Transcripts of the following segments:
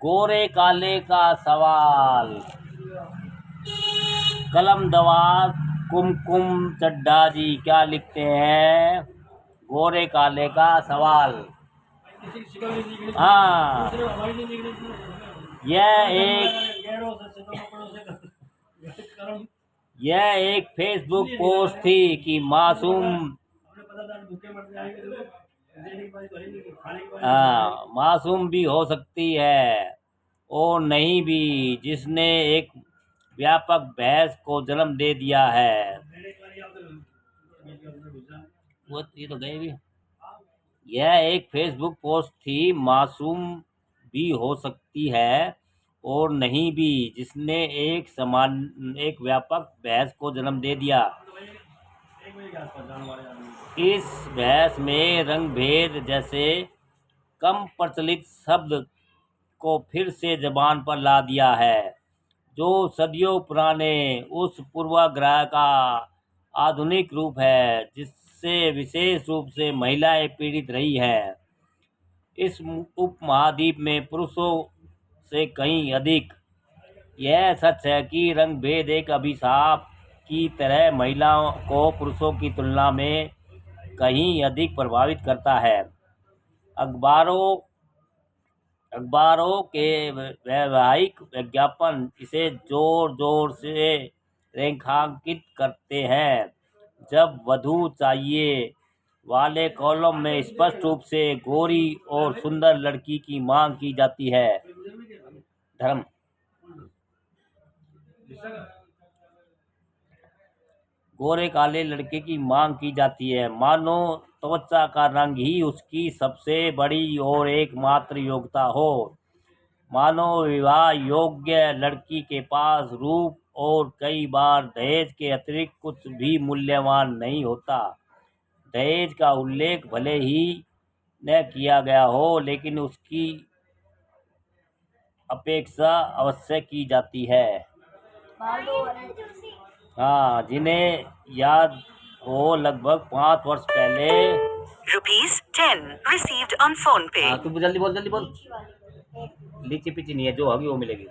गोरे काले का सवाल। कलम दवात कुमकुम चड्ढा जी क्या लिखते हैं? गोरे काले का सवाल। हाँ, यह एक फेसबुक पोस्ट थी कि मासूम भी हो सकती है और नहीं भी, जिसने एक व्यापक बहस को जन्म दे दिया है। वो ये तो गए भी। यह एक फेसबुक पोस्ट थी, मासूम भी हो सकती है और नहीं भी, जिसने एक व्यापक बहस को जन्म दे दिया। इस बहस में रंग भेद जैसे कम प्रचलित शब्द को फिर से जबान पर ला दिया है, जो सदियों पुराने उस पूर्वाग्रह का आधुनिक रूप है जिससे विशेष रूप से महिलाएं पीड़ित रही हैं। इस उपमहाद्वीप में पुरुषों से कहीं अधिक यह सच है कि रंग भेद एक अभिशाप की तरह महिलाओं को पुरुषों की तुलना में कहीं अधिक प्रभावित करता है। अखबारों के वैवाहिक विज्ञापन इसे जोर जोर से रेखांकित करते हैं, जब वधू चाहिए वाले कॉलम में स्पष्ट रूप से गोरी और सुंदर लड़की की मांग की जाती है। धर्म गोरे काले लड़के की मांग की जाती है, मानो त्वचा का रंग ही उसकी सबसे बड़ी और एकमात्र योग्यता हो। मानो विवाह योग्य लड़की के पास रूप और कई बार दहेज के अतिरिक्त कुछ भी मूल्यवान नहीं होता। दहेज का उल्लेख भले ही न किया गया हो, लेकिन उसकी अपेक्षा अवश्य की जाती है। हाँ, जिन्हें याद हो लगभग 5 वर्ष पहले ₹10 received on फोन पे। हाँ, तू जल्दी बोल जल्दी बोल। लीची पीची नहीं है, जो होगी वो मिलेगी।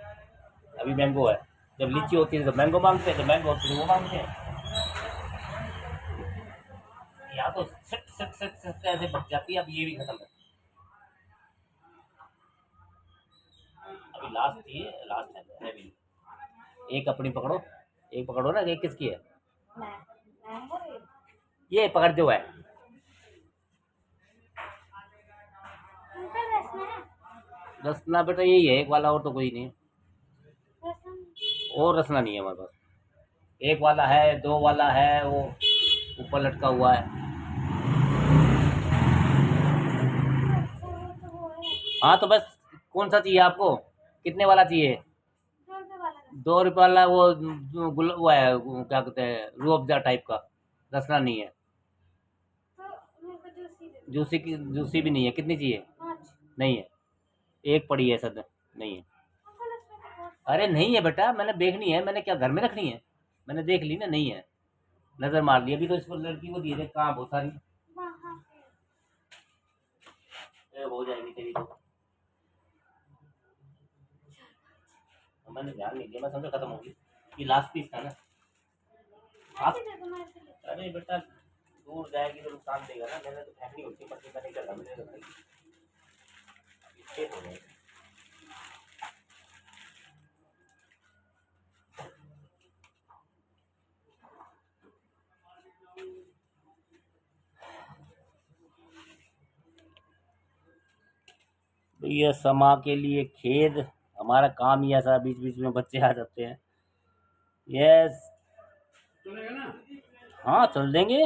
अभी मैंगो है, जब लीची होती है तो मैंगो मांगते हैं, जब मैंगो होती है वो मांगते हैं। यहाँ तो सट सट सट सट ऐसे बच जाती है। अब ये भी खत्म है। अभी लास्ट थी, लास्ट है अभी। एक अपनी पकड़ो, एक पकड़ो ना। एक किसकी है? ये पकड़ जो है। रसना बेटा यही है, एक वाला, और तो कोई नहीं है। और रसना नहीं है हमारे पास। एक वाला है, दो वाला है, वो ऊपर लटका हुआ है। हाँ तो बस, कौन सा चाहिए आपको? कितने वाला चाहिए? ₹2 वाला। वो है, वो क्या कहते हैं, रूह अफ़ज़ा टाइप का। रसना नहीं है। जूसी भी नहीं है। कितनी चाहिए? नहीं है, एक पड़ी है सद। नहीं है। अरे नहीं है बेटा, मैंने देखनी है। मैंने क्या घर में रखनी है? मैंने देख ली ना, नहीं है। नजर मार ली। अभी तो इसको लड़की को दिए थे, कहाँ बहुत सारी हो जाएगी तेरी तो। मैंने ध्यान नहीं दिया, मैं समझा खत्म होगी। ये लास्ट पीस था ना आप। अरे बेटा, दूर जाएगी तो नुकसान देगा ना। मैंने तो फेंकनी होती है, पत्नी का नहीं करना। मैंने रखाई हो गए। ये समा के लिए खेद, हमारा काम ही ऐसा, बीच बीच में बच्चे आ जाते हैं। यस, हाँ चल देंगे।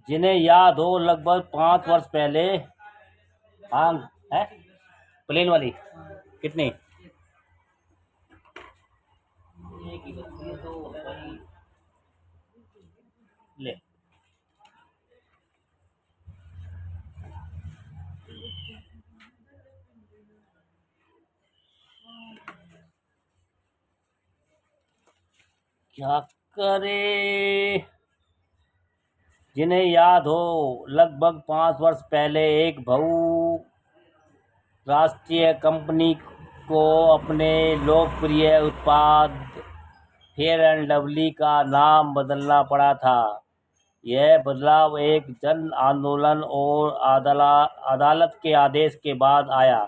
जिन्हें याद हो लगभग 5 वर्ष पहले। हाँ है, प्लेन वाली कितनी? एक ही बच्ची है तो है भाई। ले, क्या करे। जिन्हें याद हो, लगभग 5 वर्ष पहले एक बहुराष्ट्रीय कंपनी को अपने लोकप्रिय उत्पाद फेयर एंड लवली का नाम बदलना पड़ा था। यह बदलाव एक जन आंदोलन और अदालत के आदेश के बाद आया।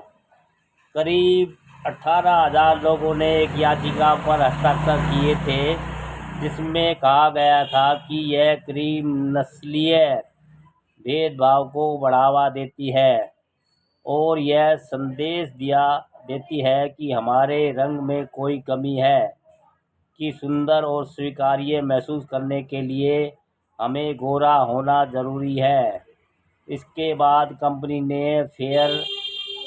करीब 18,000 लोगों ने एक याचिका पर हस्ताक्षर किए थे जिसमें कहा गया था कि यह क्रीम नस्लीय भेदभाव को बढ़ावा देती है और यह संदेश देती है कि हमारे रंग में कोई कमी है कि सुंदर और स्वीकार्य महसूस करने के लिए हमें गोरा होना ज़रूरी है। इसके बाद कंपनी ने फेयर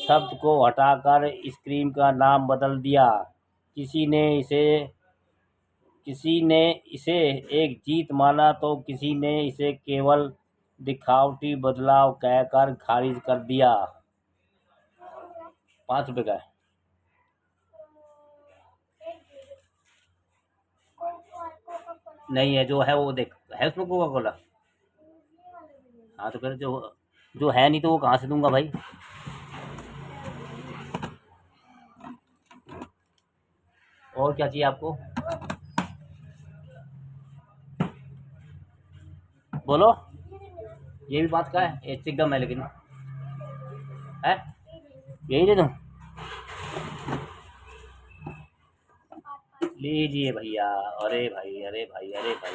शब्द को हटाकर इस क्रीम का नाम बदल दिया। किसी ने इसे एक जीत माना तो किसी ने इसे केवल दिखावटी बदलाव कहकर खारिज कर दिया। 5 रुपए का है। नहीं है, जो है वो देख, है उसमें कोका कोला। हाँ तो फिर जो है नहीं तो वो कहाँ से दूंगा भाई। और क्या चाहिए आपको, बोलो। ये भी 5 का है, एक चिकदम है लेकिन है, यही दे दूँ। लीजिए भैया। अरे भाई, अरे भाई, अरे भाई।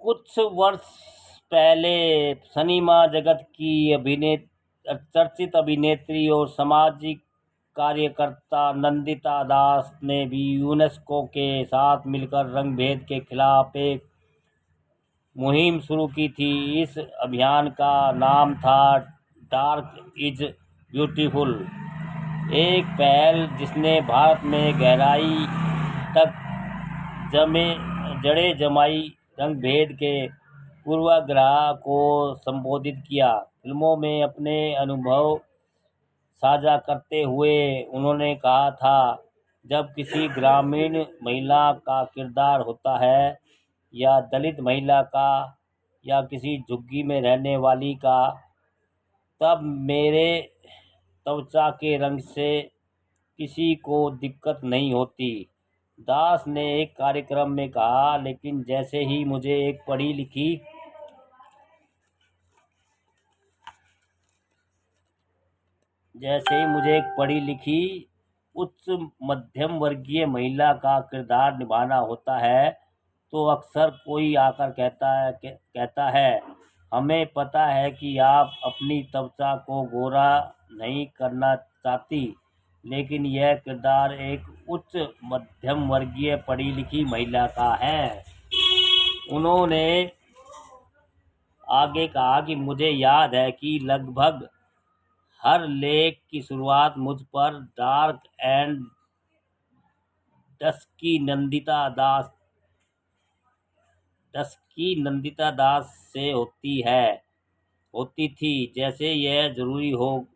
कुछ वर्ष पहले सिनेमा जगत की चर्चित अभिनेत्री और सामाजिक कार्यकर्ता नंदिता दास ने भी यूनेस्को के साथ मिलकर रंग भेद के खिलाफ एक मुहिम शुरू की थी। इस अभियान का नाम था डार्क इज ब्यूटीफुल, एक पहल जिसने भारत में गहराई तक जड़ें जमाई रंग भेद के पूर्वाग्रह को संबोधित किया। फिल्मों में अपने अनुभव साझा करते हुए उन्होंने कहा था, जब किसी ग्रामीण महिला का किरदार होता है या दलित महिला का या किसी झुग्गी में रहने वाली का, तब मेरे त्वचा के रंग से किसी को दिक्कत नहीं होती। दास ने एक कार्यक्रम में कहा, लेकिन जैसे ही मुझे एक पढ़ी लिखी उच्च मध्यम वर्गीय महिला का किरदार निभाना होता है तो अक्सर कोई आकर कहता है, हमें पता है कि आप अपनी त्वचा को गोरा नहीं करना चाहती, लेकिन यह किरदार एक उच्च मध्यम वर्गीय पढ़ी लिखी महिला का है। उन्होंने आगे कहा कि मुझे याद है कि लगभग हर लेख की शुरुआत मुझ पर डार्क एंड डस्की नंदिता दास से होती थी, जैसे यह जरूरी हो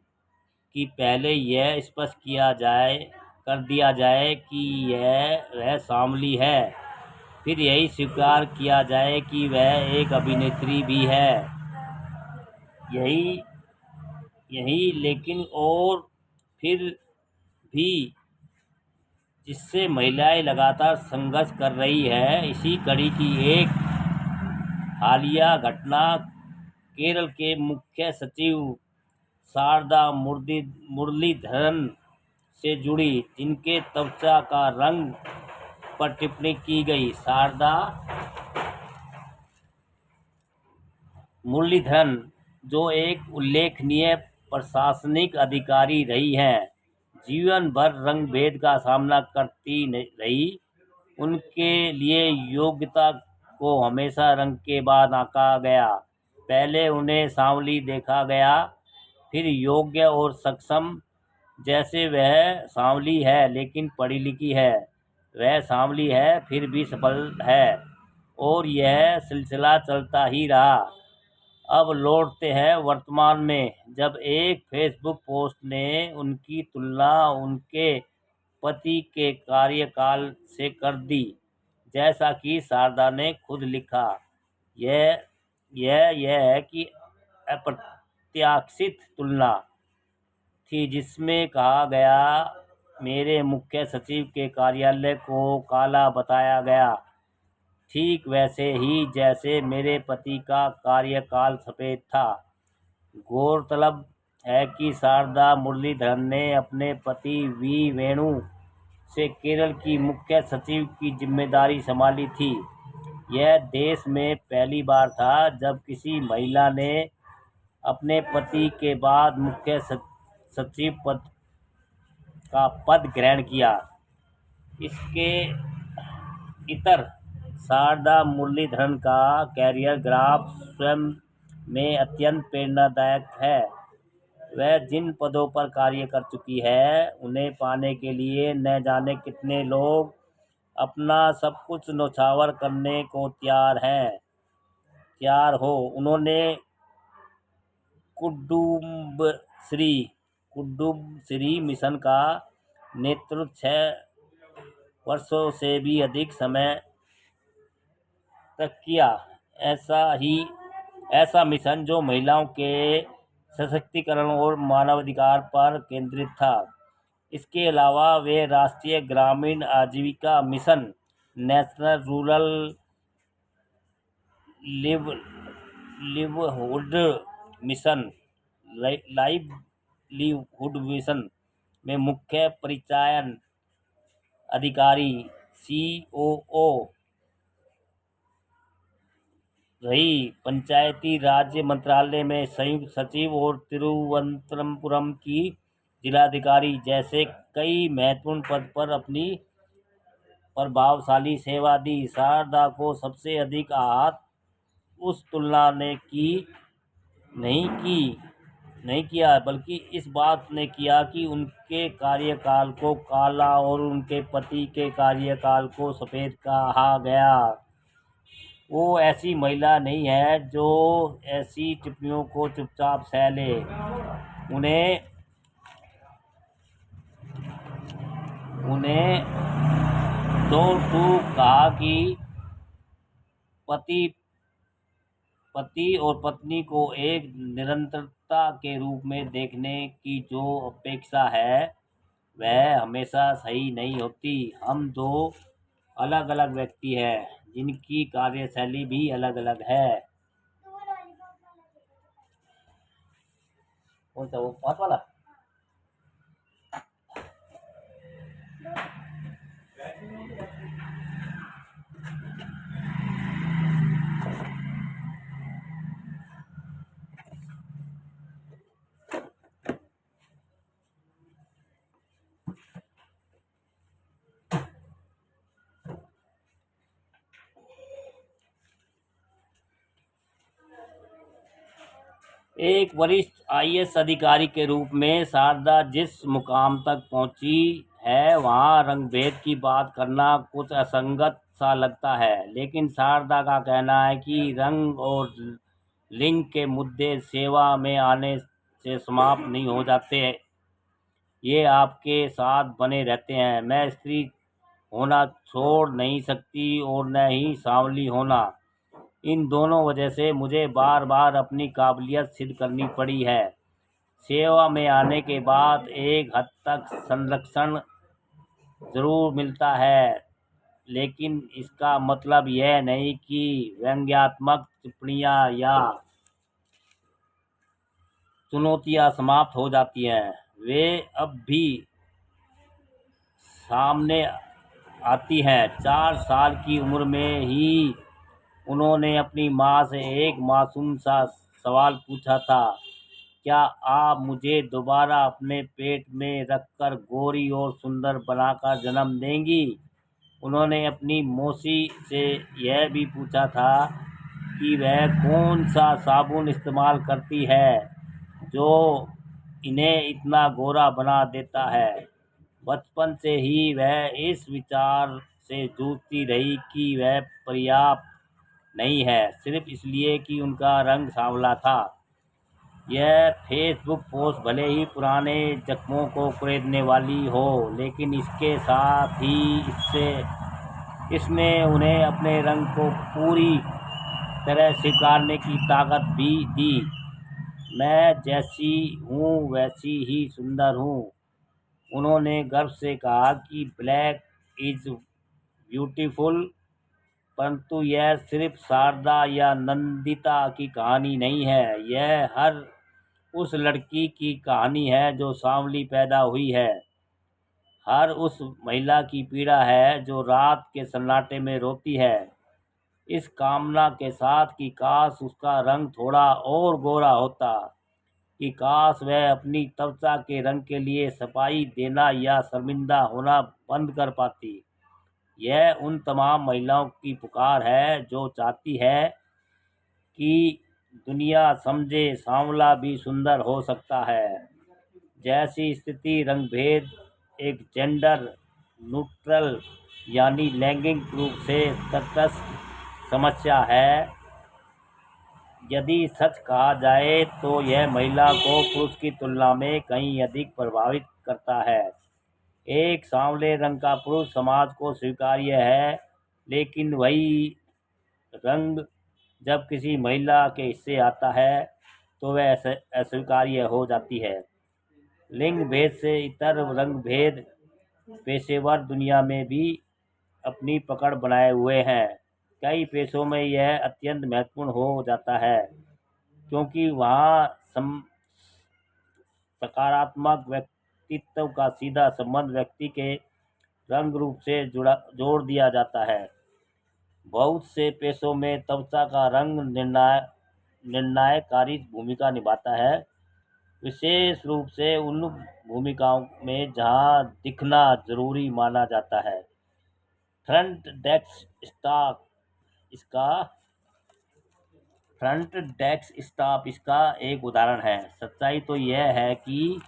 कि पहले यह स्पष्ट कर दिया जाए कि वह सांवली है, फिर यही स्वीकार किया जाए कि वह एक अभिनेत्री भी है। यही लेकिन और फिर भी जिससे महिलाएं लगातार संघर्ष कर रही है। इसी कड़ी की एक हालिया घटना केरल के मुख्य सचिव शारदा मुरलीधरन से जुड़ी, जिनके त्वचा का रंग पर टिप्पणी की गई। शारदा मुरलीधरन, जो एक उल्लेखनीय प्रशासनिक अधिकारी रही हैं, जीवन भर रंग भेद का सामना करती रही। उनके लिए योग्यता को हमेशा रंग के बाद आंका गया। पहले उन्हें सांवली देखा गया, फिर योग्य और सक्षम। जैसे वह सांवली है लेकिन पढ़ी लिखी है, वह सांवली है फिर भी सफल है, और यह सिलसिला चलता ही रहा। अब लौटते हैं वर्तमान में, जब एक फेसबुक पोस्ट ने उनकी तुलना उनके पति के कार्यकाल से कर दी। जैसा कि शारदा ने खुद लिखा, यह यह है कि अप्रत्याशित तुलना थी, जिसमें कहा गया मेरे मुख्य सचिव के कार्यालय को काला बताया गया, ठीक वैसे ही जैसे मेरे पति का कार्यकाल सफेद था। गौरतलब है कि शारदा मुरलीधरन ने अपने पति वी वेणु से केरल की मुख्य सचिव की जिम्मेदारी संभाली थी। यह देश में पहली बार था जब किसी महिला ने अपने पति के बाद मुख्य सचिव का पद ग्रहण किया। इसके इतर शारदा मुरलीधरन का कैरियर ग्राफ स्वयं में अत्यंत प्रेरणादायक है। वह जिन पदों पर कार्य कर चुकी है, उन्हें पाने के लिए न जाने कितने लोग अपना सब कुछ न्यौछावर करने को तैयार हो। उन्होंने कुडुम्बश्री मिशन का नेतृत्व 6 वर्षों से भी अधिक समय तक किया। ऐसा मिशन जो महिलाओं के सशक्तिकरण और मानवाधिकार पर केंद्रित था। इसके अलावा वे राष्ट्रीय ग्रामीण आजीविका मिशन, नेशनल रूरल लिवहुड मिशन में मुख्य परिचालन अधिकारी COO रही। पंचायती राज्य मंत्रालय में संयुक्त सचिव और तिरुवनंतपुरम की जिलाधिकारी जैसे कई महत्वपूर्ण पद पर अपनी प्रभावशाली सेवा दी। शारदा को सबसे अधिक आहत उस तुलना ने नहीं किया, बल्कि इस बात ने किया कि उनके कार्यकाल को काला और उनके पति के कार्यकाल को सफेद कहा गया। वो ऐसी महिला नहीं है जो ऐसी टिप्पणियों को चुपचाप सह ले। उन्हें दो टूक कहा कि पति और पत्नी को एक निरंतरता के रूप में देखने की जो अपेक्षा है, वह हमेशा सही नहीं होती। हम दो अलग अलग व्यक्ति हैं, जिनकी कार्यशैली भी अलग अलग है। कौन सा, वो 5 वाला? एक वरिष्ठ IAS अधिकारी के रूप में शारदा जिस मुकाम तक पहुंची है, वहां रंगभेद की बात करना कुछ असंगत सा लगता है। लेकिन शारदा का कहना है कि रंग और लिंग के मुद्दे सेवा में आने से समाप्त नहीं हो जाते, ये आपके साथ बने रहते हैं। मैं स्त्री होना छोड़ नहीं सकती और न ही सांवली होना। इन दोनों वजह से मुझे बार बार अपनी काबिलियत सिद्ध करनी पड़ी है। सेवा में आने के बाद एक हद तक संरक्षण जरूर मिलता है, लेकिन इसका मतलब यह नहीं कि व्यंग्यात्मक टिप्पणियां या चुनौतियां समाप्त हो जाती हैं। वे अब भी सामने आती हैं। 4 साल की उम्र में ही उन्होंने अपनी माँ से एक मासूम सा सवाल पूछा था, क्या आप मुझे दोबारा अपने पेट में रखकर गोरी और सुंदर बनाकर जन्म देंगी? उन्होंने अपनी मौसी से यह भी पूछा था कि वह कौन सा साबुन इस्तेमाल करती है जो इन्हें इतना गोरा बना देता है। बचपन से ही वह इस विचार से जूझती रही कि वह पर्याप्त नहीं है, सिर्फ इसलिए कि उनका रंग सांवला था। यह फेसबुक पोस्ट भले ही पुराने जख्मों को कुरेदने वाली हो, लेकिन इसके साथ ही इसने उन्हें अपने रंग को पूरी तरह स्वीकारने की ताकत भी दी। मैं जैसी हूँ वैसी ही सुंदर हूँ। उन्होंने गर्व से कहा कि ब्लैक इज ब्यूटीफुल। परंतु यह सिर्फ शारदा या नंदिता की कहानी नहीं है, यह हर उस लड़की की कहानी है जो सांवली पैदा हुई है। हर उस महिला की पीड़ा है जो रात के सन्नाटे में रोती है, इस कामना के साथ कि काश उसका रंग थोड़ा और गोरा होता, कि काश वह अपनी त्वचा के रंग के लिए सफाई देना या शर्मिंदा होना बंद कर पाती। यह उन तमाम महिलाओं की पुकार है जो चाहती है कि दुनिया समझे सांवला भी सुंदर हो सकता है। जैसी स्थिति रंगभेद एक जेंडर न्यूट्रल यानी लैंगिक रूप से तटस्थ समस्या है, यदि सच कहा जाए तो यह महिला को पुरुष की तुलना में कहीं अधिक प्रभावित करता है। एक सांवले रंग का पुरुष समाज को स्वीकार्य है, लेकिन वही रंग जब किसी महिला के हिस्से आता है तो वह अस्वीकार्य हो जाती है। लिंग भेद से इतर रंग भेद पेशेवर दुनिया में भी अपनी पकड़ बनाए हुए हैं। कई पेशों में यह अत्यंत महत्वपूर्ण हो जाता है, क्योंकि वहाँ सकारात्मक व्यक्तित्व का सीधा संबंध व्यक्ति के रंग रूप से जोड़ दिया जाता है। बहुत से पेशों में त्वचा का रंग निर्णायकारी भूमिका निभाता है, विशेष रूप से उन भूमिकाओं में जहां दिखना जरूरी माना जाता है। फ्रंट डेस्क स्टाफ इसका एक उदाहरण है। सच्चाई तो यह है कि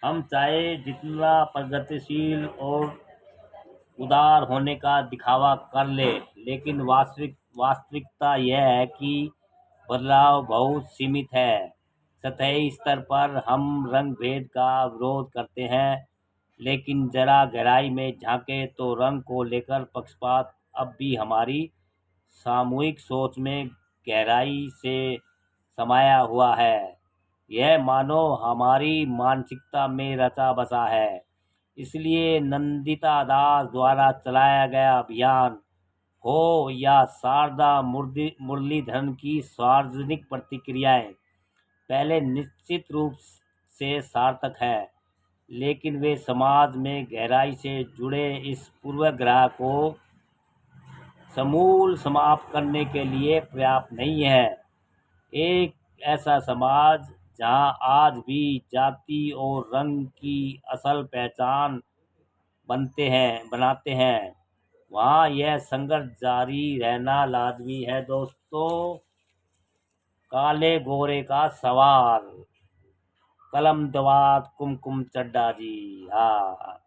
हम चाहे जितना प्रगतिशील और उदार होने का दिखावा कर ले, लेकिन वास्तविकता यह है कि बदलाव बहुत सीमित है। सतही स्तर पर हम रंग भेद का विरोध करते हैं, लेकिन जरा गहराई में झांके तो रंग को लेकर पक्षपात अब भी हमारी सामूहिक सोच में गहराई से समाया हुआ है। यह मानो हमारी मानसिकता में रचा बसा है। इसलिए नंदिता दास द्वारा चलाया गया अभियान हो या शारदा मुरलीधरन की सार्वजनिक प्रतिक्रियाएं, पहले निश्चित रूप से सार्थक है, लेकिन वे समाज में गहराई से जुड़े इस पूर्वाग्रह को समूल समाप्त करने के लिए पर्याप्त नहीं है। एक ऐसा समाज जहां आज भी जाति और रंग की असल पहचान बनाते हैं, वहाँ यह संघर्ष जारी रहना लाजमी है। दोस्तों, काले गोरे का सवाल, कलम दवात कुमकुम चड्डा जी। हाँ।